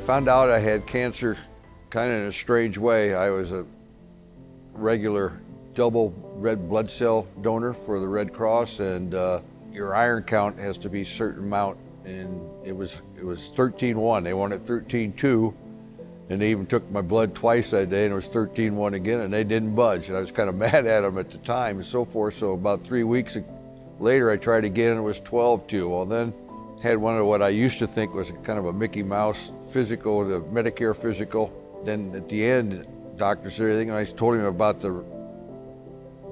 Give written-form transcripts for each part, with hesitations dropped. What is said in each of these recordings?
found out I had cancer kind of in a strange way. I was a regular double red blood cell donor for the Red Cross, and your iron count has to be a certain amount, and it was 13-1. They wanted 13-2, and they even took my blood twice that day, and it was 13-1 again, and they didn't budge. And I was kind of mad at them at the time and so forth. So about 3 weeks later, I tried again, and it was 12-2. Well, then had one of what I used to think was kind of a Mickey Mouse physical, the Medicare physical. Then at the end, doctor said everything, and I told him about the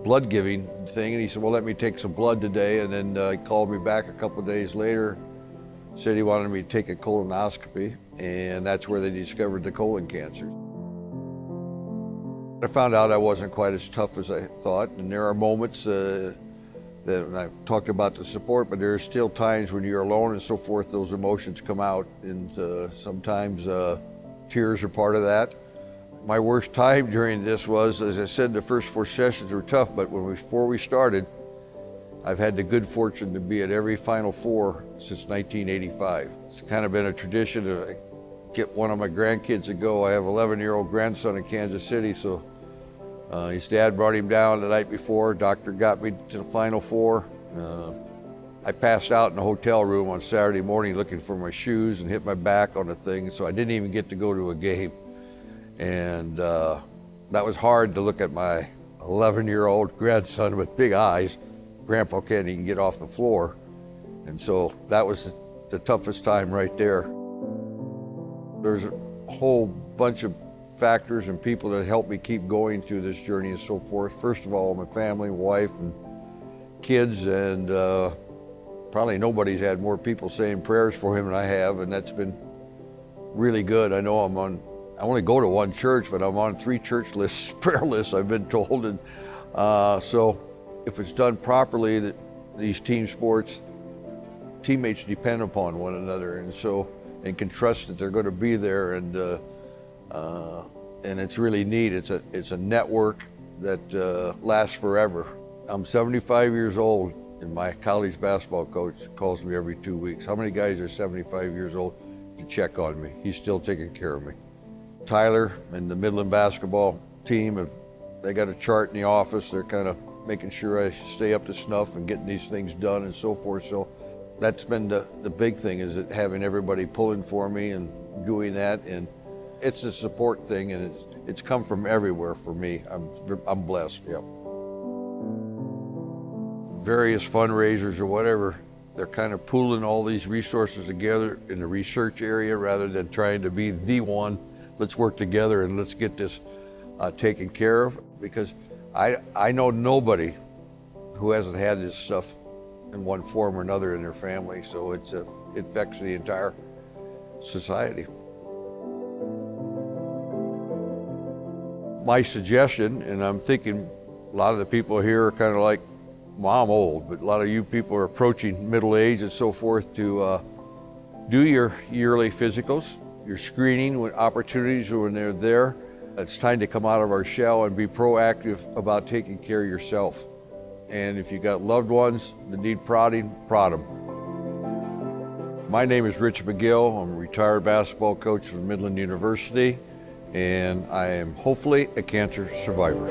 blood giving thing, and he said, well, let me take some blood today. And then he called me back a couple of days later, said he wanted me to take a colonoscopy, and that's where they discovered the colon cancer. I found out I wasn't quite as tough as I thought, and there are moments that I've talked about the support, but there are still times when you're alone and so forth, those emotions come out, and sometimes tears are part of that. My worst time during this was, as I said, the first 4 sessions were tough, but before we started, I've had the good fortune to be at every Final Four since 1985. It's kind of been a tradition to get one of my grandkids to go. I have an 11-year-old grandson in Kansas City, so his dad brought him down the night before. Doctor got me to the Final Four. I passed out in the hotel room on Saturday morning looking for my shoes and hit my back on the thing, so I didn't even get to go to a game. And that was hard to look at my 11-year-old grandson with big eyes. Grandpa can't even get off the floor. And so that was the toughest time right there. There's a whole bunch of factors and people that helped me keep going through this journey and so forth. First of all, my family, wife, and kids, and probably nobody's had more people saying prayers for him than I have, and that's been really good. I know I only go to one church, but I'm on 3 church lists, prayer lists, I've been told. And so if it's done properly, that these team sports, teammates depend upon one another, and can trust that they're going to be there, and it's really neat. It's a network that lasts forever. I'm 75 years old, and my college basketball coach calls me every 2 weeks. How many guys are 75 years old to check on me? He's still taking care of me. Tyler and the Midland basketball team, they got a chart in the office. They're kind of making sure I stay up to snuff and getting these things done and so forth. So that's been the big thing, is that having everybody pulling for me and doing that. And it's a support thing, and it's come from everywhere for me. I'm blessed, yeah. Various fundraisers or whatever, they're kind of pooling all these resources together in the research area rather than trying to be the one. Let's work together and let's get this taken care of, because I know nobody who hasn't had this stuff in one form or another in their family, so it affects the entire society. My suggestion, and I'm thinking a lot of the people here are kind of like, well, I'm old, but a lot of you people are approaching middle age and so forth, to do your yearly physicals, your screening when opportunities when they're there. It's time to come out of our shell and be proactive about taking care of yourself. And if you got loved ones that need prodding, prod them. My name is Rich McGill. I'm a retired basketball coach from Midland University, and I am hopefully a cancer survivor.